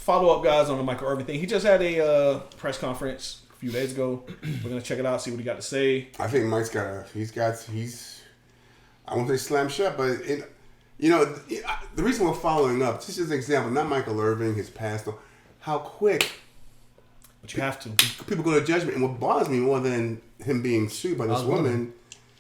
follow up, guys, on the Michael Irvin thing. He just had a press conference a few days ago. We're gonna check it out, see what he got to say. I think Mike's he's I won't say slam shut, but the reason we're following up, just as an example, not Michael Irvin, his past, how quick. But you have to. People go to judgment, and what bothers me more than him being sued by this woman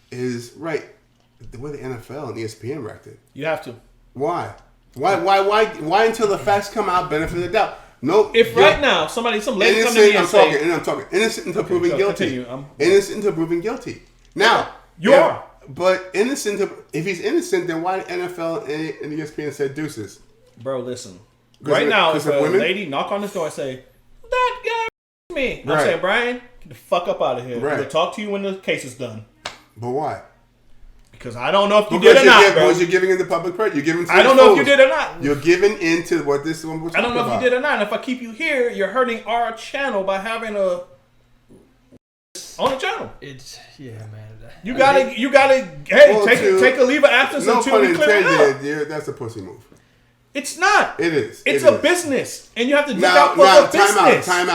is the way the NFL and ESPN wrecked it. You have to. Why? Why until the facts come out? Benefit of the doubt. No. If right now some lady come to me and say, I'm talking innocent until proven guilty. Continue. Innocent until proven guilty. Now you are. But if he's innocent, then why the NFL and ESPN said deuces? Bro, listen. Right now, if a lady knock on the door and say, that guy me. I'm saying, Brian, get the fuck up out of here. Right. We'll talk to you when the case is done. But why? Because I don't know if you did or not, bro. Because you're giving in the public credit. You're giving. I don't know if you did or not. You're giving into what this one was. I don't know if you did or not. And if I keep you here, you're hurting our channel by having on the channel. Man. You gotta. Hey, take a leave of absence until we clear it up. Yeah, that's a pussy move. It's not. It is. It's a business, and you have to look out for the business. Time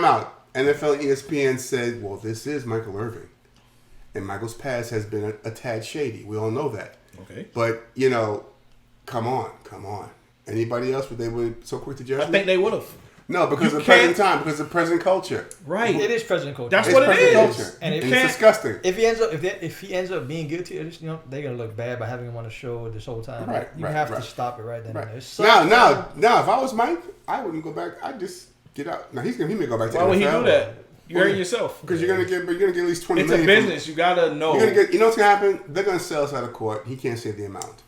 out. NFL ESPN said, "Well, this is Michael Irvin, and Michael's past has been a tad shady. We all know that." Okay. But come on. Anybody else? They were so quick to judge? I think they would have. No, because of present time, because of present culture. Right. It is present culture. That's what it is. Culture. And it's disgusting. If he ends up being guilty, they're gonna look bad by having him on the show this whole time. Right. You have to stop it right then. Right. Now, if I was Mike, I wouldn't go back. I'd just get out. Now he may go back to. Why would he do that? You're hurting yourself. Because you're gonna get at least $20 million. It's a business. You gotta know. You're gonna get. You know what's gonna happen? They're gonna sell us out of court. He can't say the amount,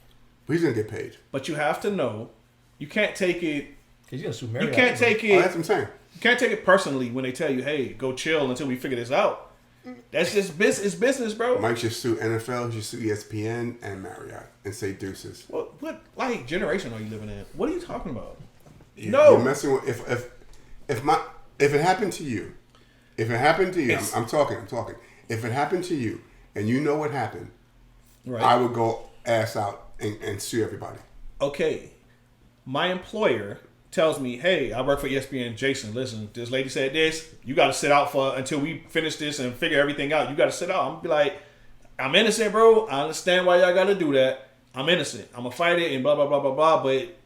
but he's gonna get paid. But you have to know. You can't take it. He's gonna sue Mary. You can't take it. Oh, that's what I'm saying. You can't take it personally when they tell you, "Hey, go chill until we figure this out." That's just business. It's business, bro. Mike should sue NFL, should sue ESPN and Marriott and say deuces. What generation are you living in? What are you talking about? You're messing with if it happened to you, I'm talking. If it happened to you and you know what happened, right. I would go ass out and sue everybody. Okay, my employer tells me, "Hey, I work for ESPN. Jason, listen, this lady said this. You got to sit out until we finish this and figure everything out. You got to sit out." I'm gonna be like, "I'm innocent, bro. I understand why y'all got to do that. I'm innocent. I'm gonna fight it and blah blah blah blah blah." But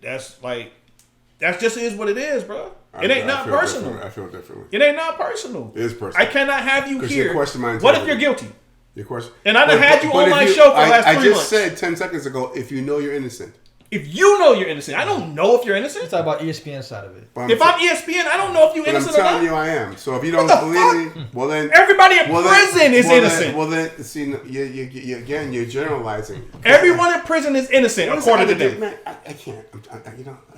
that just is what it is, bro. It ain't not personal. I feel differently. It ain't not personal. It is personal. I cannot have you here. What if you're guilty? Your question. And I done had you on my show for the last 3 months. I just said 10 seconds ago, if you know you're innocent. If you know you're innocent, I don't know if you're innocent. Let's talk about ESPN side of it. If I'm ESPN, I don't know if you're innocent or not. I'm telling you I am. So if you don't believe me, well then... Everybody in prison is innocent. Well then, see, again, you're generalizing. Everyone in prison is innocent, according to them. Man, I can't.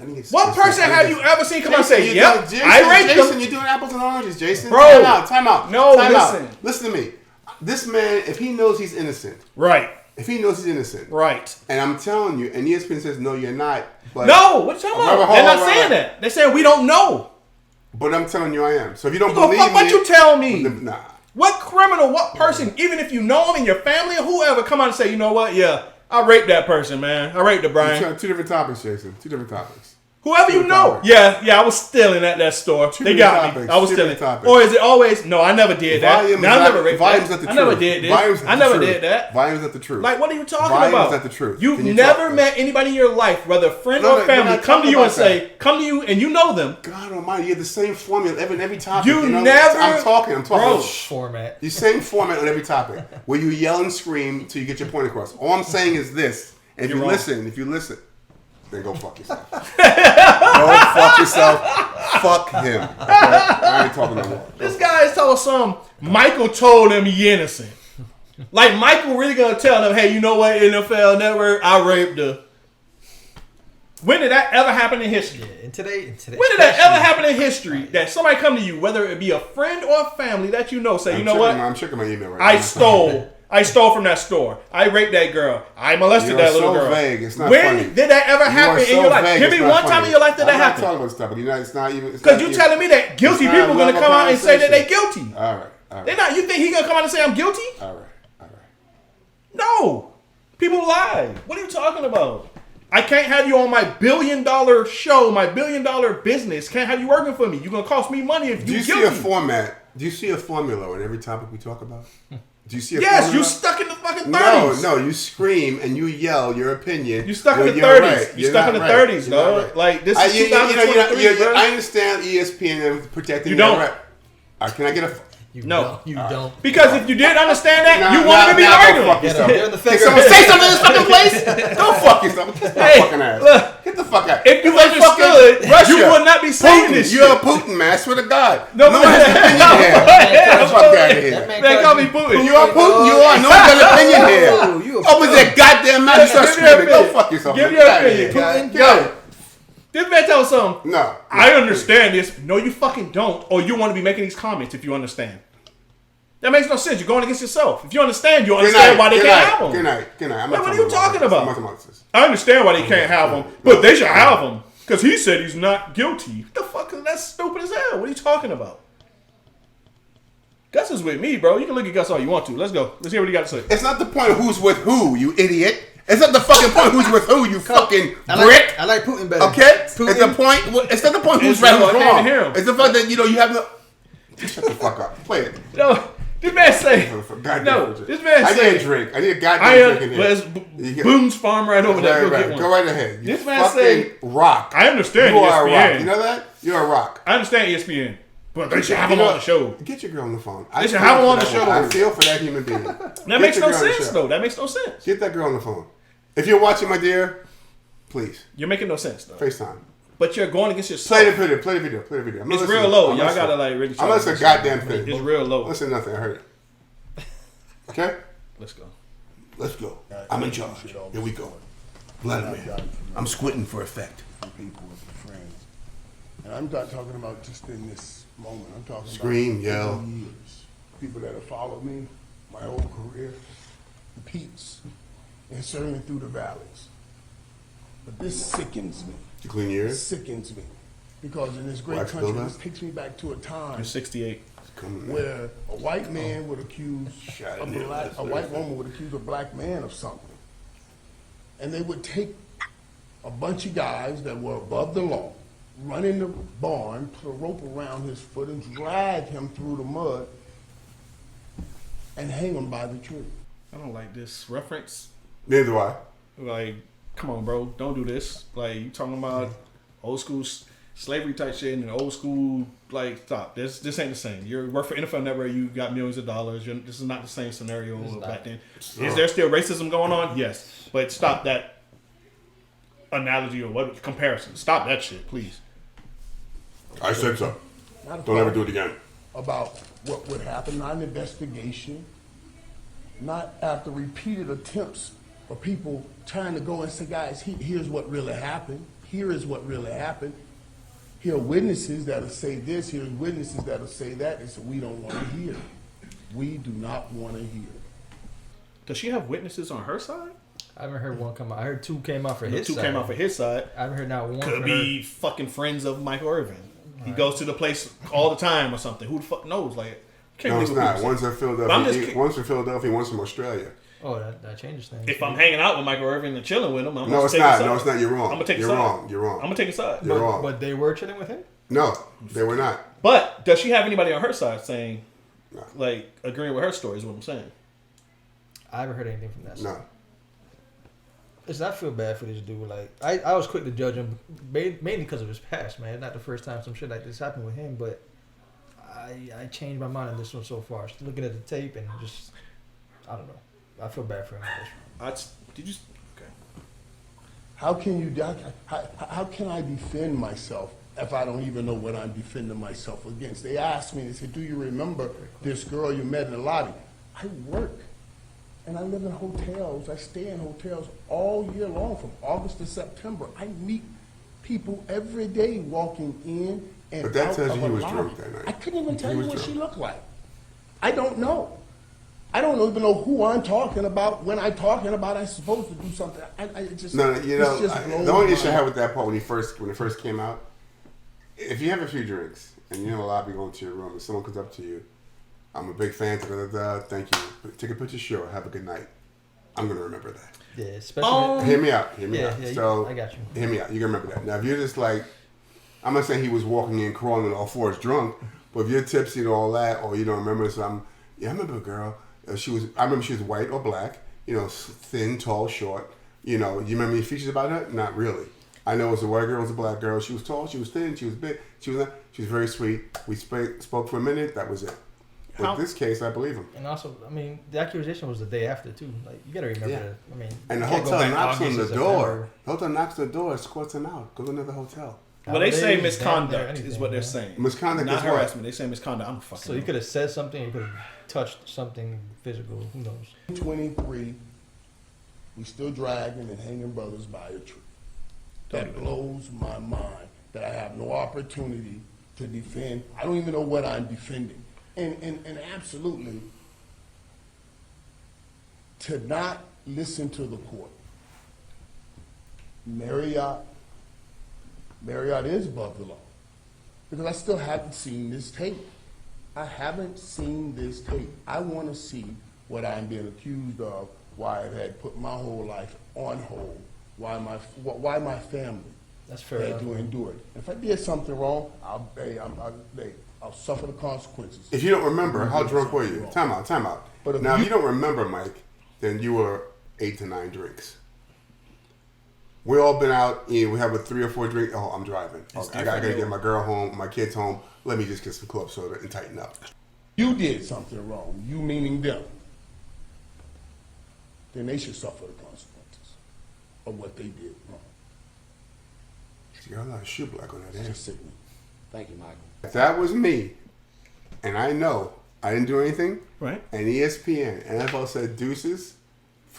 I need what person have you ever seen come out and say, "Yep, I raped them"? Jason, you're doing apples and oranges, Jason. Bro. Time out. No, listen. Listen to me. This man, if he knows he's innocent. Right. If he knows he's innocent. Right. And I'm telling you, and ESPN says, no, you're not. But no, what you talking about? They're not saying that. They're saying we don't know. But I'm telling you I am. So if you don't believe me. What you tell me? Nah. What criminal, what person, even if you know him and your family or whoever, come out and say, "You know what? Yeah, I raped that person, man. I raped the Brian." Two different topics, Jason. Two different topics. Whoever you know. Yeah, I was stealing at that store. They got me. I was stealing. Or is it always, "No, I never did that. I never raped that. I never did this. I never did that." Volume's not the truth. Like, what are you talking about? Volume's not the truth. You've never met anybody in your life, whether friend or family, come to you and you know them. God almighty, you have the same formula every topic. You never. I'm talking. Bro, format. The same format on every topic where you yell and scream till you get your point across. All I'm saying is this. If you listen, then go fuck yourself. Go fuck yourself. Fuck him. Okay? I ain't talking no more. This guy is telling some Michael told him he innocent. Like Michael really gonna tell them, "Hey, you know what, NFL Network, I raped her." When did that ever happen in history? Yeah, in today. When did that ever happen in history? That somebody come to you, whether it be a friend or a family that you know, say, "You know what? I'm checking my email right now. I stole from that store. I raped that girl. I molested that little girl." Vague. It's not when funny. Did that ever happen in your life? Give me one time in your life that happen. I'm not talking about stuff, but it's not even. Because you're telling me that guilty people are going to come out and say that they're guilty. All right. They're not. You think he's going to come out and say I'm guilty? All right. No. People lie. What are you talking about? I can't have you on my $1 billion show, my $1 billion business. Can't have you working for me. You're gonna cost me money if you. Do you see a format? Do you see a formula in every topic we talk about? Do you see a yes, formula? you stuck in the fucking 30s. No, you scream and you yell your opinion. You stuck in the 30s. Right. You stuck in the 30s, dog. Right. Like this is 2023, bro. I understand ESPN and protecting. You don't. Can I get a? You don't. Because if you didn't understand that, you wanted to be arguing. Can someone say something in this fucking place? Go fuck yourself. Kiss my fucking ass. Look, get the fuck out. If you understood, Russia would not be saying this shit. You're a Putin, man. I swear to God. No one has an opinion here. Get the fuck out of here. Man, call me Putin. You are Putin. You are. No one has an opinion here. Open that goddamn mouth and start screaming. Go fuck yourself. Give your opinion. Yo. This man tell us something. No. I understand this. No, you fucking don't. Or you want to be making these comments if you understand. That makes no sense. You're going against yourself. If you understand, you understand why they can't have them. Good night. What are you talking about? I understand why they can't have them, but they should have them. Because he said he's not guilty. What the fuck? That's stupid as hell. What are you talking about? Gus is with me, bro. You can look at Gus all you want to. Let's go. Let's hear what he got to say. It's not the point of who's with who, you idiot. It's not the fucking point who's with who, you fucking brick. I like Putin better. Okay? It's the point. It's not the point who's right or wrong. It's the fact that, you have no... Shut the fuck up. Play it. No. This man say... This man say... I need a drink. I need a goddamn drink in here. There's Boone's farm right over there. Go right ahead. This man say... rock. I understand ESPN. You are a rock. You know that? You're a rock. I understand ESPN. But they should have him on the show. Get your girl on the phone. They should have him on the show. I feel for that human being. That makes no sense, though. That makes no sense. Get that girl on the phone. If you're watching, my dear, please. You're making no sense, though. FaceTime. But you're going against yourself. Play the video. It's real low. Y'all gotta really try. I'm not a goddamn thing. It's real low. Listen to nothing. I heard it. Okay? Let's go. I'm in charge. Here we go. Vladimir. I'm squinting for effect. People and friends. And I'm not talking about just in this moment. I'm talking Scream, about yell. years. People that have followed me, my whole career, the peaks, and certainly through the valleys. But this sickens me. You clean your ears? Sickens me. Because in this great Wax country, buildup? this takes me back to a time You're 68. where a white man would accuse a white woman would accuse a black man of something. And they would take a bunch of guys that were above the law, run in the barn, put a rope around his foot, and drag him through the mud and hang him by the tree. I don't like this reference. Neither do I. Like, come on, bro. Don't do this. Like, you talking about old school slavery type shit and old school, like, stop. This ain't the same. You work for NFL Network, you got millions of dollars. This is not the same scenario back then. Is there still racism going on? Yes. But stop that analogy or what comparison. Stop that shit, please. I said so. Don't ever do it again. About what would happen, not an investigation, not after repeated attempts for people trying to go and say, guys, here's what really happened. Here is what really happened. Here are witnesses that'll say this. Here's witnesses that'll say that. And so we don't want to hear. We do not want to hear. Does she have witnesses on her side? I haven't heard one come out. I heard two came out for his side. Two came out for his side. I haven't heard not one. Could be fucking friends of Michael Irvin. He goes to the place all the time or something. Who the fuck knows? Like, no, it's not. One's in Philadelphia. One's from Philadelphia. One's from Australia. Oh, that changes things. If I'm hanging out with Michael Irvin and chilling with him, I'm no, gonna it's take not. a side. No, it's not. You're wrong. I'm gonna take a You're side. wrong. You're wrong. I'm gonna take a side. You're wrong. But they were chilling with him? No, they were not. But does she have anybody on her side saying, no, like, agreeing with her story? Is what I'm saying. I haven't heard anything from that side. No. Listen, I feel bad for this dude. Like, I was quick to judge him mainly because of his past, man. Not the first time some shit like this happened with him, but I changed my mind on this one so far. Just looking at the tape and just, I don't know. I feel bad for him. Did you? Okay. How can I defend myself if I don't even know what I'm defending myself against? They asked me, they said, do you remember this girl you met in the lobby? I work. And I live in hotels. I stay in hotels all year long from August to September. I meet people every day walking in and but that out tells of you he a was lobby. drunk that night. I couldn't even tell you what she looked like. I don't know. I don't even know who I'm talking about. When I'm talking about, I'm supposed to do something. It just, no, you know, the only issue I mind. had with that part when it first came out, if you have a few drinks and you're in a lobby going to your room and someone comes up to you, I'm a big fan. Thank you. Take a picture. Sure. Have a good night. I'm gonna remember that. Yeah, especially. Hear me out. Yeah, So I got you. Hear me out. You can remember that. Now, if you're just like, I'm not saying he was walking in crawling on all fours drunk, but if you're tipsy and all that, or you don't remember something, I remember a girl. I remember she was white or black. Thin, tall, short. You remember any features about her? Not really. I know it was a white girl, it was a black girl. She was tall, she was thin, she was big, she was very sweet. We spoke for a minute. That was it. In this case, I believe him. And also, I mean, the accusation was the day after too. Like, you gotta remember that. I mean, and the hotel knocks on the door. The hotel knocks on the door, escorts him out. Go to another hotel. Well, they say misconduct is what they're saying. Misconduct, not is harassment. They say misconduct. I'm fucking. So you could have said something. You could have touched something physical. Who knows? 23, we still dragging and hanging brothers by a tree. That blows my mind that I have no opportunity to defend. I don't even know what I'm defending. And absolutely, to not listen to the court. Marriott is above the law. Because I still haven't seen this tape. I haven't seen this tape. I want to see what I'm being accused of, why I've had put my whole life on hold, why my family That's fair had enough. to endure it. If I did something wrong, I'll suffer the consequences. If you don't remember, how drunk were you? Time out. But If you don't remember, Mike, then you were 8 to 9 drinks. We all been out. We have a 3 or 4 drink. Oh, I'm driving. Okay, I gotta get my girl home, my kids home. Let me just get some club soda and tighten up. You did something wrong, you meaning them, then they should suffer the consequences of what they did wrong. You got a lot of shoe black on that It's ass. just sickening. Thank you, Michael. If that was me, and I know I didn't do anything, Right. and ESPN, NFL said deuces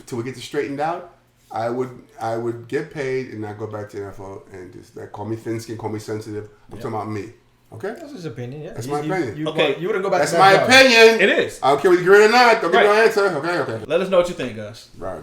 till we get this straightened out, I would get paid and not go back to NFL and just call me thin skin, call me sensitive. I'm talking about me. Okay? That's his opinion. Yeah. That's my opinion. Okay. You wouldn't go back. That's to my that job. opinion. It is. I don't care whether you agree or not. Don't give me Right. no answer. Okay. Let us know what you think, guys. Right.